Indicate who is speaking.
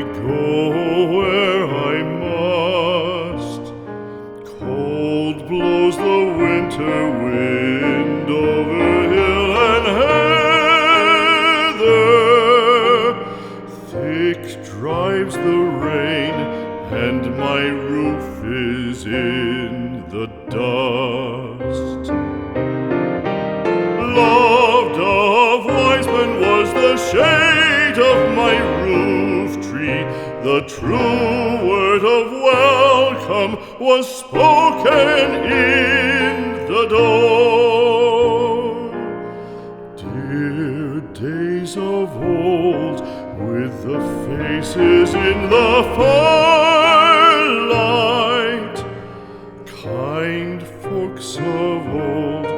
Speaker 1: go where I must. Cold blows the winter wind over hill and heather. Thick drives the rain, and my roof is in the dust. Loved of wise men was the shade of my roof tree. The true word of welcome was spoken in the door. Dear days of old, with the faces in the firelight, kind folks of old,